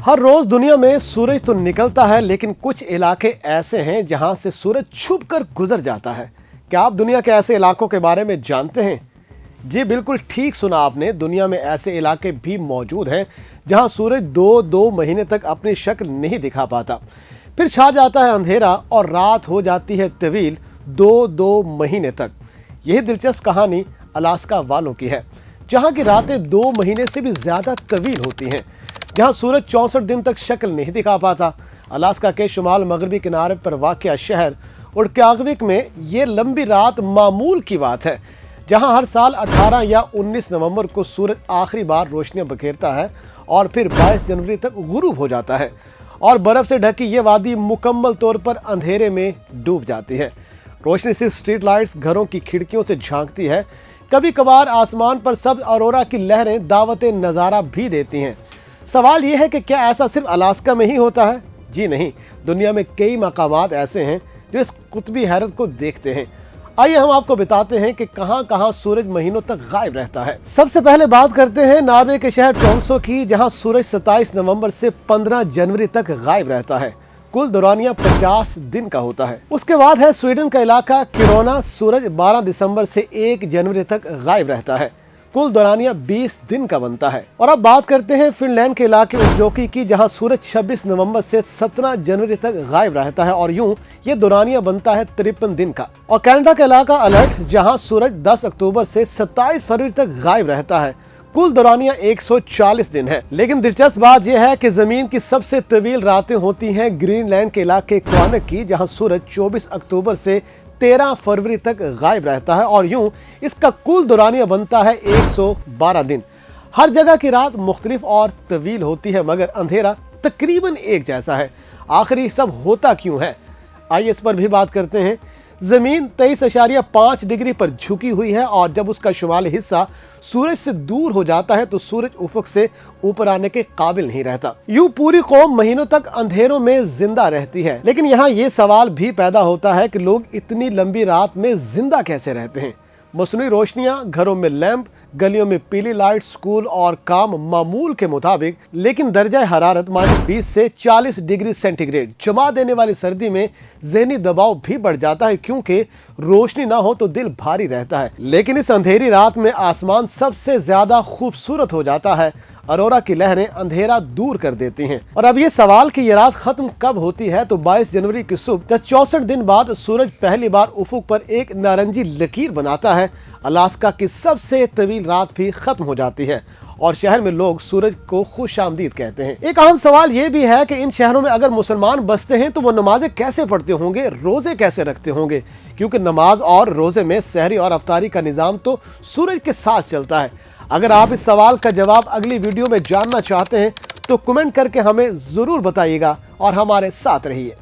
हर रोज दुनिया में सूरज तो निकलता है, लेकिन कुछ इलाके ऐसे हैं जहां से सूरज छुपकर गुजर जाता है। क्या आप दुनिया के ऐसे इलाकों के बारे में जानते हैं? जी बिल्कुल ठीक सुना आपने। दुनिया में ऐसे इलाके भी मौजूद हैं जहां सूरज दो महीने तक अपनी शक्ल नहीं दिखा पाता। फिर छा जाता है अंधेरा और रात हो जाती है तवील दो महीने तक। यही दिलचस्प कहानी अलास्का वालों की है, जहां की रातें 2 महीने से भी ज्यादा तवील होती हैं, जहां सूरज 64 दिन तक शक्ल नहीं दिखा पाता। अलास्का के शुमाल मगरबी किनारे पर वाक़या शहर उडक्यागविक में ये लंबी रात मामूल की बात है, जहां हर साल 18 या 19 नवंबर को सूरज आखिरी बार रोशनियां बखेरता है और फिर 22 जनवरी तक गुरूब हो जाता है और बर्फ से ढकी ये वादी मुकम्मल तौर पर अंधेरे में डूब जाती है। रोशनी सिर्फ स्ट्रीट लाइट्स, घरों की खिड़कियों से झांकती है। कभी कभार आसमान पर सब्ज औरोरा की लहरें दावते नज़ारा भी देती हैं। सवाल यह है कि क्या ऐसा सिर्फ अलास्का में ही होता है? जी नहीं, दुनिया में कई मकामात ऐसे हैं जो इस कुतबी हैरत को देखते हैं। आइए हम आपको बताते हैं कि कहां कहां सूरज महीनों तक गायब रहता है। सबसे पहले बात करते हैं नॉर्वे के शहर ट्रोम्सो की, जहां सूरज 27 नवंबर से 15 जनवरी तक गायब रहता है। कुल दौरानिया 50 दिन का होता है। उसके बाद है स्वीडन का इलाका किरोना। सूरज 12 दिसंबर से 1 जनवरी तक गायब रहता है। कुल दौरानिया 20 दिन का बनता है। और अब बात करते हैं फिनलैंड के इलाके उज्जोकी की, जहां सूरज 26 नवंबर से 17 जनवरी तक गायब रहता है और यूं ये दौरानिया बनता है 53 दिन का। और कनाडा का इलाका अलर्ट, जहां सूरज 10 अक्टूबर से 27 फरवरी तक गायब रहता है। कुल दौरानिया 140 दिन है। लेकिन दिलचस्प बात यह है कि जमीन की सबसे तवील रातें होती हैं ग्रीनलैंड के इलाके क्वानक की, जहां सूरज 24 अक्टूबर से 13 फरवरी तक गायब रहता है और यूं इसका कुल दौरानिया बनता है 112 दिन। हर जगह की रात मुख्तलिफ और तवील होती है, मगर अंधेरा तकरीबन एक जैसा है। आखिर ये सब होता क्यों है? आइए इस पर भी बात करते हैं। जमीन 23.5 डिग्री पर झुकी हुई है और जब उसका शुमाली हिस्सा सूरज से दूर हो जाता है तो सूरज उफक से ऊपर आने के काबिल नहीं रहता। यूं पूरी कौम महीनों तक अंधेरों में जिंदा रहती है। लेकिन यहाँ ये सवाल भी पैदा होता है कि लोग इतनी लंबी रात में जिंदा कैसे रहते हैं? मसनूई रोशनियां, घरों में लैंप, गलियों में पीली लाइट, स्कूल और काम मामूल के मुताबिक, लेकिन दर्जा हरारत -20 से 40 डिग्री सेंटीग्रेड जमा देने वाली सर्दी में ज़हनी दबाव भी बढ़ जाता है, क्योंकि रोशनी ना हो तो दिल भारी रहता है। लेकिन इस अंधेरी रात में आसमान सबसे ज्यादा खूबसूरत हो जाता है। अरोरा की लहरें अंधेरा दूर कर देती हैं। और अब ये सवाल कि ये रात खत्म कब होती है, तो 22 जनवरी की सुबह जब 64 दिन बाद सूरज पहली बार उफुक पर एक नारंगी लकीर बनाता है, अलास्का की सबसे तवील रात भी खत्म हो जाती है और शहर में लोग सूरज को खुशामदीद कहते हैं। एक अहम सवाल ये भी है कि इन शहरों में अगर मुसलमान बसते हैं तो वो नमाजें कैसे पढ़ते होंगे, रोजे कैसे रखते होंगे, क्योंकि नमाज और रोजे में सहरी और अफ्तारी का निज़ाम तो सूरज के साथ चलता है। अगर आप इस सवाल का जवाब अगली वीडियो में जानना चाहते हैं तो कमेंट करके हमें ज़रूर बताइएगा और हमारे साथ रहिए।